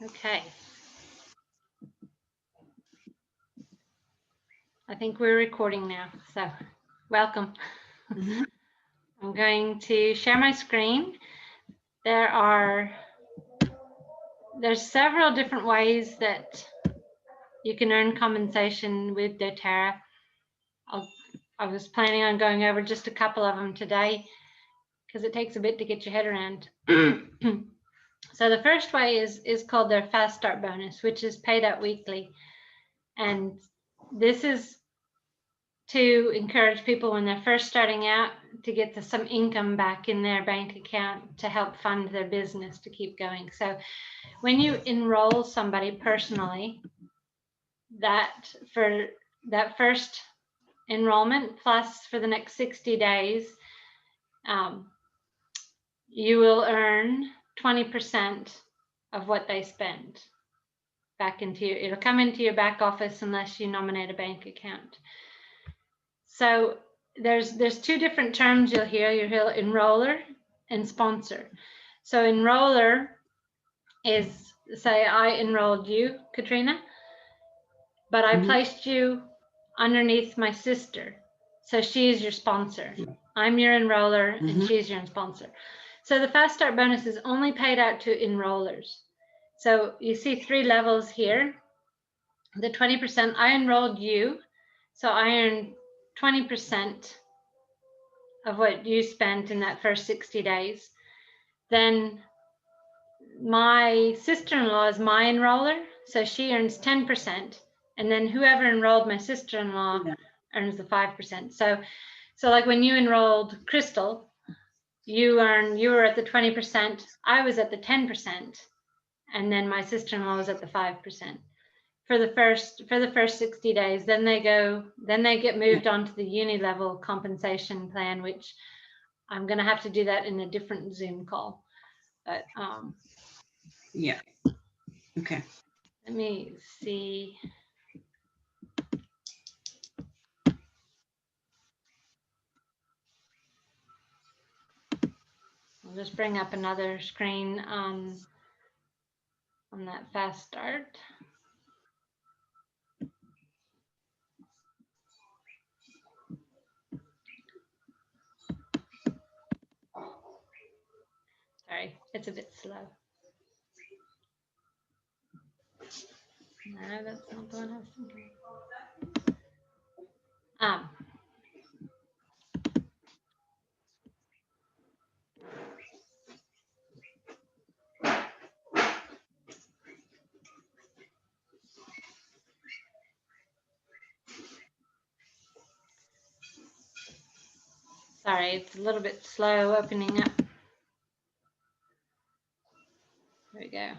Okay. I think we're recording now, so welcome. Mm-hmm. I'm going to share my screen. There's several different ways that you can earn compensation with doTERRA. I was planning on going over just a couple of them today because it takes a bit to get your head around. So the first way is called their Fast Start bonus, which is paid out weekly. And this is to encourage people when they're first starting out to get some income back in their bank account to help fund their business to keep going. So when you enroll somebody personally, that for that first enrollment plus for the next 60 days, you will earn 20% of what they spend back into your, it'll come into your back office unless you nominate a bank account. So there's two different terms you'll hear. You'll hear enroller and sponsor. So enroller is, say I enrolled you, Katrina, but I placed you underneath my sister. So she is your sponsor. I'm your enroller and she's your sponsor. So the Fast Start bonus is only paid out to enrollers. So you see 3 levels here. The 20%, I enrolled you, so I earned 20% of what you spent in that first 60 days. Then my sister-in-law is my enroller, so she earns 10%, and then whoever enrolled my sister-in-law earns the 5%. So like when you enrolled Crystal, you were at the 20%, I was at the 10%, and then my sister-in-law was at the 5%. For the first 60 days, then they get moved on to the uni level compensation plan, which I'm going to have to do that in a different Zoom call. But yeah. Okay. Let me see. I'll just bring up another screen on that Fast Start. Sorry, it's a bit slow. No, that's not the one I was thinking. Sorry, it's a little bit slow opening up. There we go.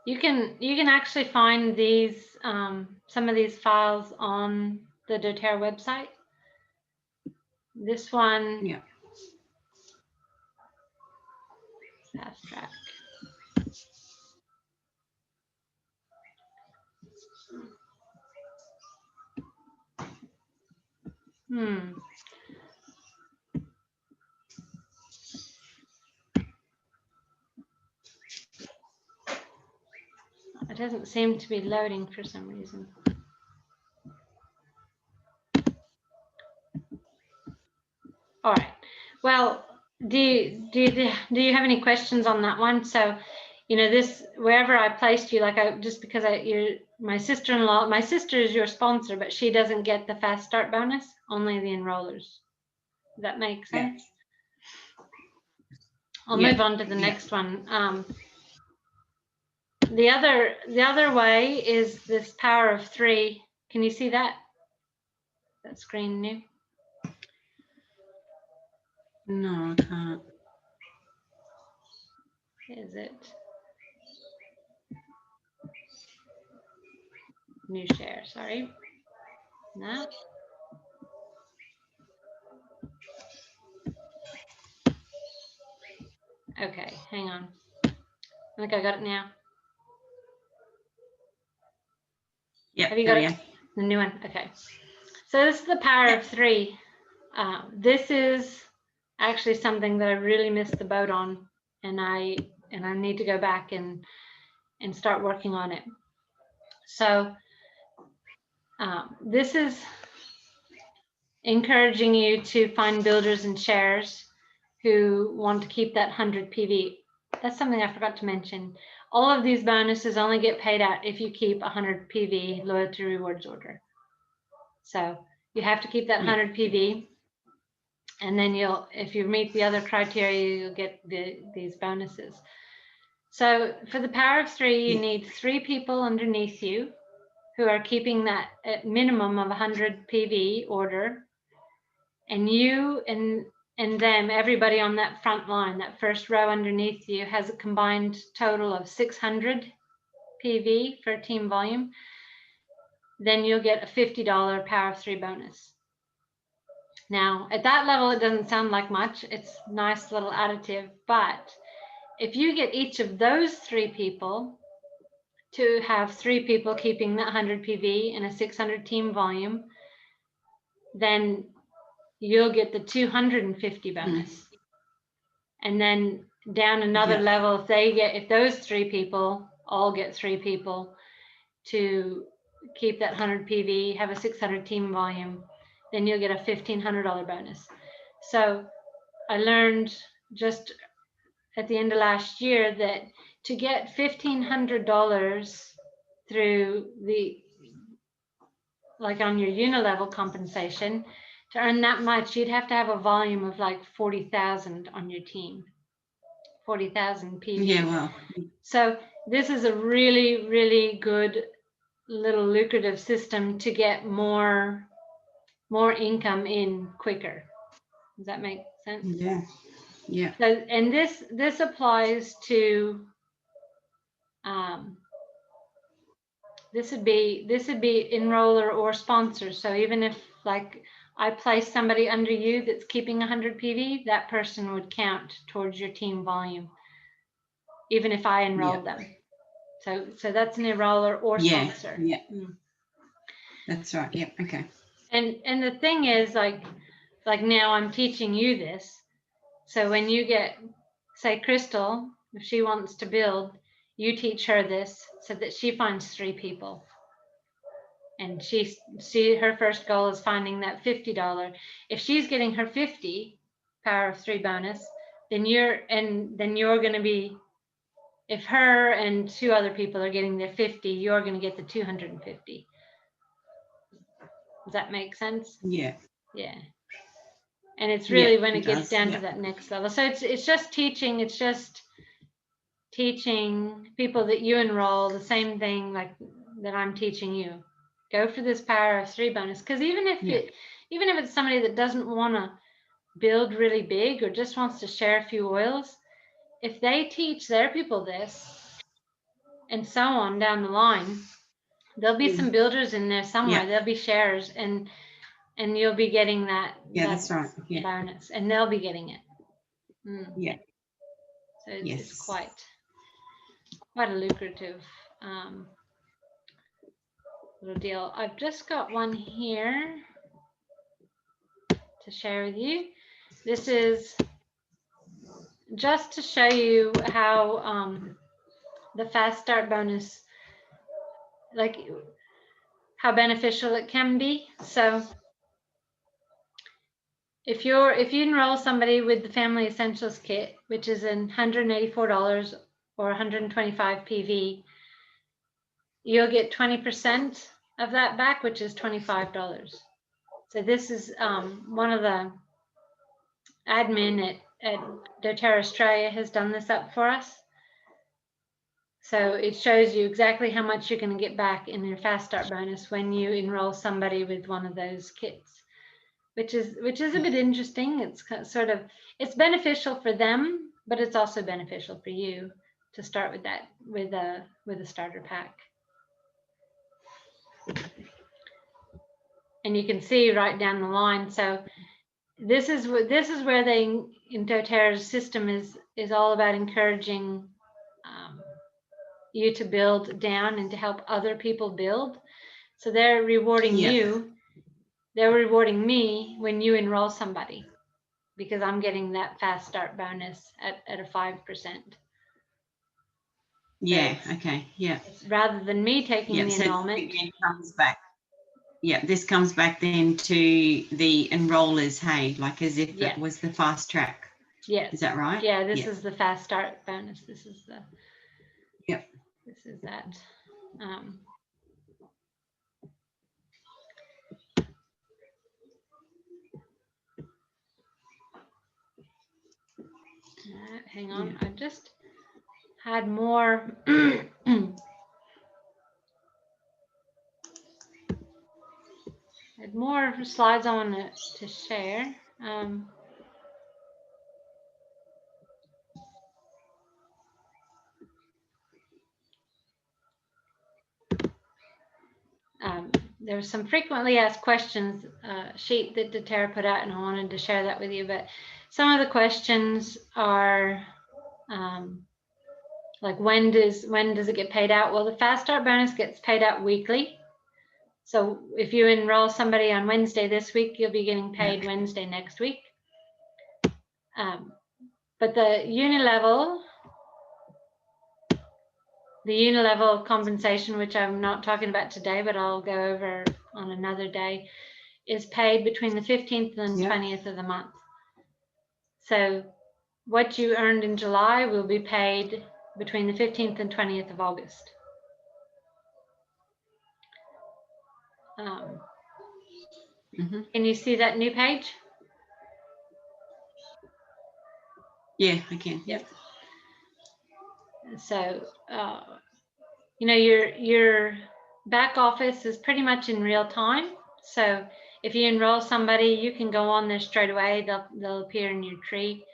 You can actually find these some of these files on the doTERRA website. This one, yeah, Fast Track. It doesn't seem to be loading for some reason. All right. Well, do you have any questions on that one? So, you know, this, wherever I placed you, like just because you're my sister-in-law, my sister is your sponsor, but she doesn't get the Fast Start bonus, only the enrollers. Does that make sense? I'll move on to the next one. The other way is this power of 3. Can you see that? That screen new? No, I can't. Is it? New share, sorry. No. Okay, hang on. I think I got it now. Yeah. Have you got it? The new one? Okay. So this is the power of 3. This is actually something that I really missed the boat on, and I need to go back and start working on it. So this is encouraging you to find builders and shares who want to keep that 100 PV. That's something I forgot to mention. All of these bonuses only get paid out if you keep 100 PV loyalty rewards order. So you have to keep that 100 PV, and then you'll, if you meet the other criteria, you'll get these bonuses. So for the power of 3, you need 3 people underneath you who are keeping that at minimum of 100 PV order, and you and them, everybody on that front line, that first row underneath you, has a combined total of 600 PV for team volume. Then you'll get a $50 power of 3 bonus. Now, at that level, it doesn't sound like much. It's a nice little additive, but if you get each of those 3 people to have 3 people keeping that 100 PV and a 600 team volume, then you'll get the 250 bonus. And then down another level, if those 3 people all get 3 people to keep that 100 PV, have a 600 team volume, then you'll get a $1,500 bonus. So I learned just at the end of last year that to get $1,500 through like on your unilevel compensation, to earn that much, you'd have to have a volume of like 40,000 on your team, 40,000 PV. Yeah, well. So this is a really, really good little lucrative system to get more income in quicker. Does that make sense? Yeah. Yeah. So, and this applies to this would be enroller or sponsor. So even if like I place somebody under you that's keeping 100 PV, that person would count towards your team volume, even if I enrolled them. So that's an enroller or sponsor. Yeah. That's right. Yep. Okay. And the thing is, like now I'm teaching you this. So when you get, say, Crystal, if she wants to build, you teach her this so that she finds 3 people. And her first goal is finding that $50. If she's getting her 50 power of 3 bonus, then you're going to be, if her and 2 other people are getting their 50, you're going to get the 250. Does that make sense? Yeah. Yeah. And it's really when it gets down to that next level. So it's just teaching. It's just teaching people that you enroll the same thing like that I'm teaching you. Go for this power of 3 bonus, because even if it's somebody that doesn't want to build really big or just wants to share a few oils, if they teach their people this and so on down the line, there'll be some builders in there somewhere. There'll be shares, and you'll be getting that. That's right. Bonus, and they'll be getting it. Yeah. So it's quite a lucrative little deal. I've just got one here to share with you. This is just to show you how the fast start bonus, like how beneficial it can be. So if you enroll somebody with the Family Essentials Kit, which is $184 or 125 PV, you'll get 20% of that back, which is $25. So this is one of the admin at doTERRA Australia has done this up for us. So it shows you exactly how much you're going to get back in your fast start bonus when you enroll somebody with one of those kits, which is a bit interesting. It's sort of, it's beneficial for them, but it's also beneficial for you to start with that with a starter pack. And you can see right down the line. So this is where they, in doTERRA's system, is all about encouraging you to build down and to help other people build. So they're rewarding you they're rewarding me when you enroll somebody, because I'm getting that fast start bonus at a 5%. Yeah. Okay. Yeah. It's rather than me taking Yeah. the So enrollment. it then comes back. Yeah. This comes back then to the enrollers. Hey, like as if Yeah. it was the fast track. Yes. Is that right? Yeah. This is the fast start bonus. This is the. Yep. This is that. Hang on. Yeah. I just had more. Had more slides I want to share. There was some frequently asked questions sheet that doTERRA put out, and I wanted to share that with you. But some of the questions are like, when does it get paid out? Well, the fast start bonus gets paid out weekly. So if you enroll somebody on Wednesday this week, you'll be getting paid Wednesday next week. But the unilevel compensation, which I'm not talking about today, but I'll go over on another day, is paid between the 15th and 20th of the month. So what you earned in July will be paid between the 15th and 20th of August. Can you see that new page? Yeah, I can. Yep. So, you know, your back office is pretty much in real time. So if you enroll somebody, you can go on there straight away. They'll appear in your tree.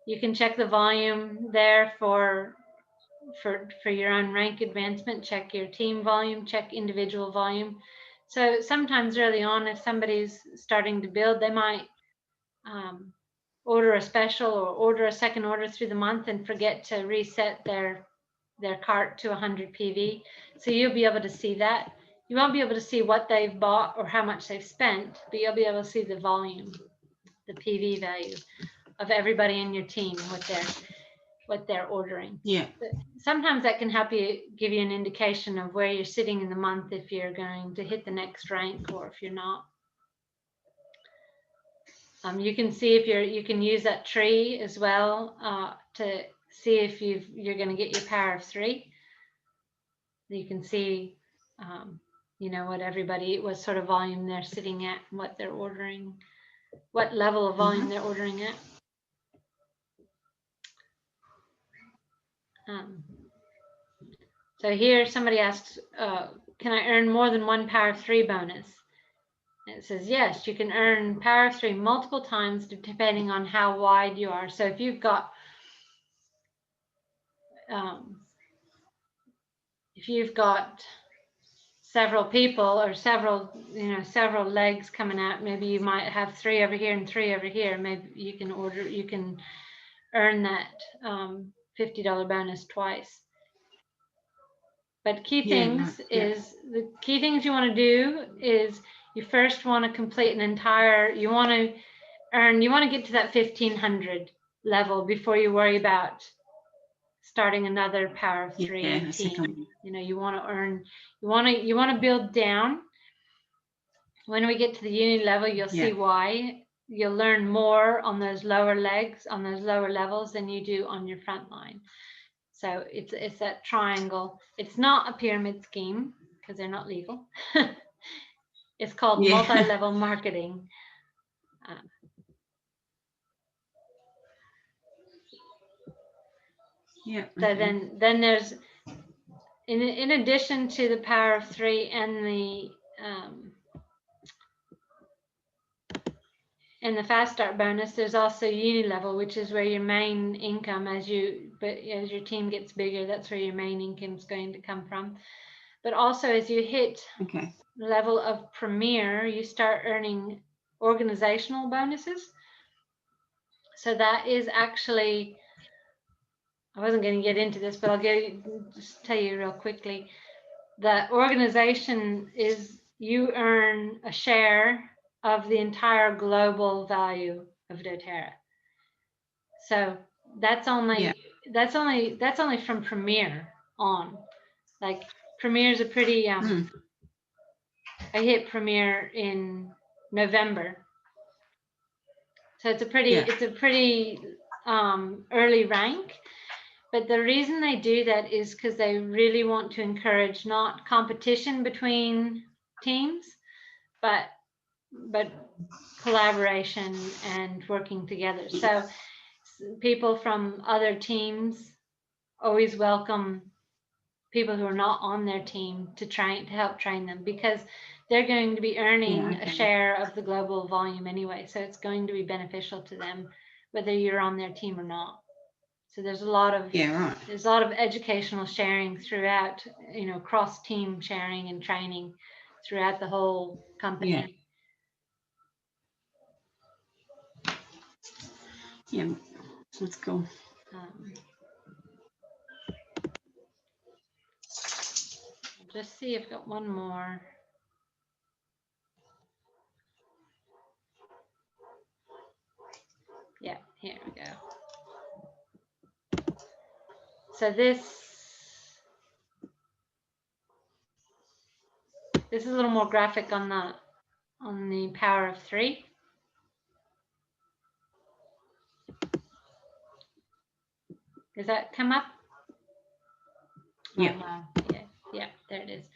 You can check the volume there for your own rank advancement. Check your team volume, check individual volume. So sometimes early on, if somebody's starting to build, they might order a special or order a second order through the month and forget to reset their cart to 100 PV. So you'll be able to see that. You won't be able to see what they've bought or how much they've spent, but you'll be able to see the volume, the PV value of everybody in your team, what they're ordering. Yeah. But sometimes that can help you, give you an indication of where you're sitting in the month, if you're going to hit the next rank or if you're not. You can see if you can use that tree as well to see if you're going to get your power of 3. You can see, you know, what sort of volume they're sitting at, what they're ordering, what level of volume they're ordering at. So here somebody asks, can I earn more than 1 power of 3 bonus? And it says, yes, you can earn power of 3 multiple times depending on how wide you are. So if you've got several people or several legs coming out, maybe you might have 3 over here and 3 over here. Maybe you can earn that $50 bonus twice. But the key things you want to do is you first want to complete you want to get to that 1500 level before you worry about starting another power of 3 team. You know, you want to build down. When we get to the uni level, you'll see why. You'll learn more on those lower legs, on those lower levels, than you do on your front line. So it's that triangle. It's not a pyramid scheme because they're not legal. It's called multi-level marketing. So then there's, in addition to the power of 3 and the fast start bonus, there's also uni level, which is where your main income, as your team gets bigger, that's where your main income is going to come from. But also, as you hit level of premier, you start earning organizational bonuses. So that is actually, I wasn't going to get into this, but I'll just tell you real quickly. The organization is, you earn a share of the entire global value of doTERRA. So that's only from Premier on. Like Premier is a pretty I hit Premier in November. So it's a pretty early rank. But the reason they do that is because they really want to encourage not competition between teams, but collaboration and working together. So people from other teams always welcome people who are not on their team to help train them, because they're going to be earning a share of the global volume anyway. So it's going to be beneficial to them whether you're on their team or not. So there's a lot of there's a lot of educational sharing throughout, cross team sharing and training throughout the whole company. Yeah, that's cool. Just see if I've got one more. Yeah, here we go. So this is a little more graphic on the power of 3. Does that come up? Yeah. Yeah, there it is.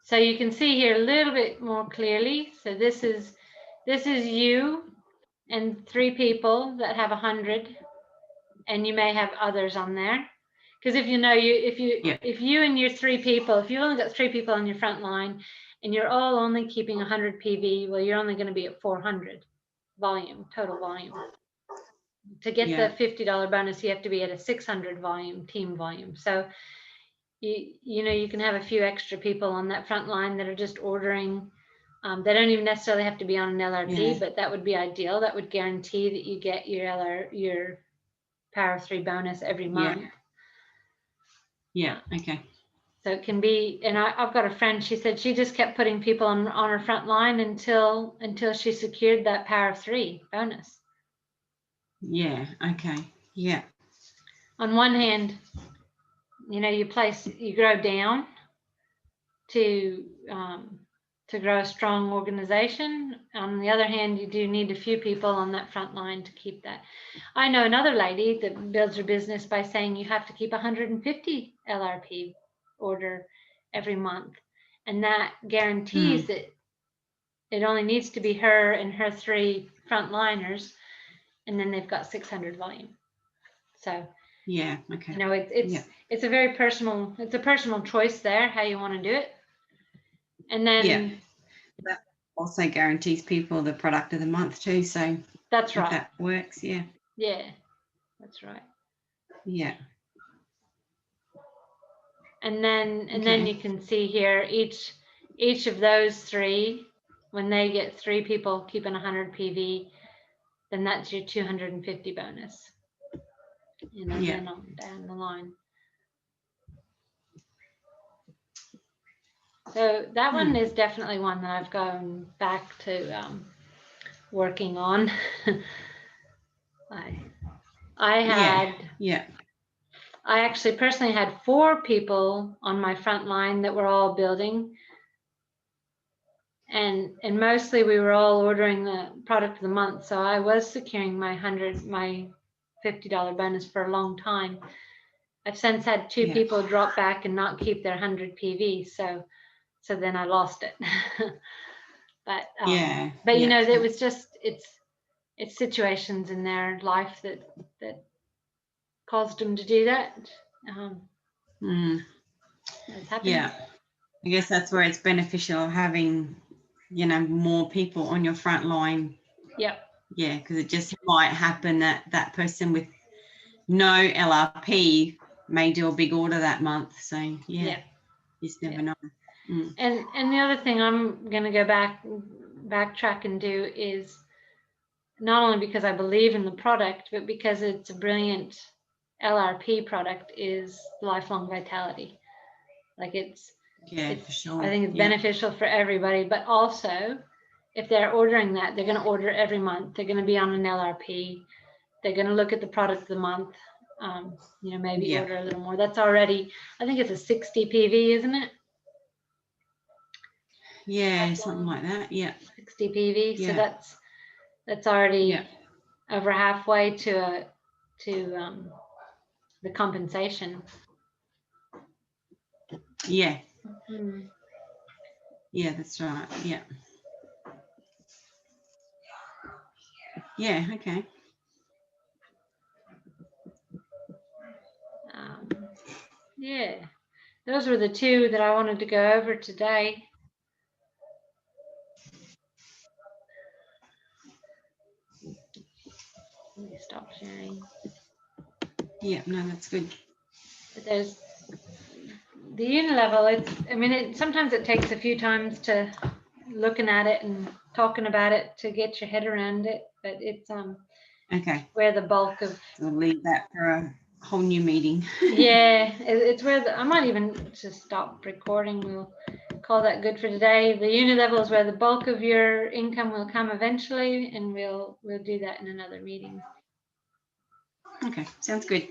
So you can see here a little bit more clearly. So this is you and 3 people that have 100, and you may have others on there. Because if you and your 3 people, if you only got 3 people on your front line and you're all only keeping 100 PV, well, you're only going to be at 400 total volume. To get the $50 bonus, you have to be at a 600 team volume. So you can have a few extra people on that front line that are just ordering. They don't even necessarily have to be on an LRP, but that would be ideal. That would guarantee that you get your Power 3 bonus every month. Yeah. Okay. So it can be, and I've got a friend, she said she just kept putting people on her front line until she secured that Power 3 bonus. Yeah. Okay. Yeah. On one hand, you grow down to grow a strong organization. On the other hand, you do need a few people on that front line to keep that. I know another lady that builds her business by saying you have to keep 150 LRP order every month, and that guarantees that it only needs to be her and her 3 frontliners, and then they've got 600 volume. So okay. It's a very personal choice there, how you want to do it. And then that also guarantees people the product of the month too. So that's right. That works. Yeah, that's right. Yeah. And then you can see here each of those 3, when they get 3 people keeping 100 PV, then that's your 250 bonus. Then on down the line. So that one is definitely one that I've gone back to working on. I actually personally had 4 people on my front line that were all building, and mostly we were all ordering the product of the month. So I was securing my $50 bonus for a long time. I've since had 2 people drop back and not keep their 100 PV. So then I lost it. But it was just it's situations in their life that caused them to do that. I guess that's where it's beneficial having more people on your front line. Because it just might happen that person with no LRP may do a big order that month. So you just never know. And the other thing I'm going to go backtrack and do is, not only because I believe in the product, but because it's a brilliant LRP product, is lifelong vitality. Like it's for sure. I think it's beneficial for everybody, but also if they're ordering that, they're going to order every month. They're going to be on an LRP. They're going to look at the product of the month. Maybe order a little more. That's already, I think it's a 60 PV, isn't it? Yeah, something like that. Yeah. 60 PV. Yeah. So that's already over halfway to the compensation. Yeah. Mm-hmm. Yeah, that's right. Yeah. Yeah. Okay. Yeah, those were the two that I wanted to go over today. Let me stop sharing. Yeah, no, that's good. But there's the unit level. Sometimes it takes a few times to looking at it and talking about it to get your head around it. But it's okay, where the bulk of. We'll leave that for a whole new meeting. Yeah, it's where I might even just stop recording. We'll call that good for today. The unit level is where the bulk of your income will come eventually, and we'll do that in another meeting. Okay, sounds good.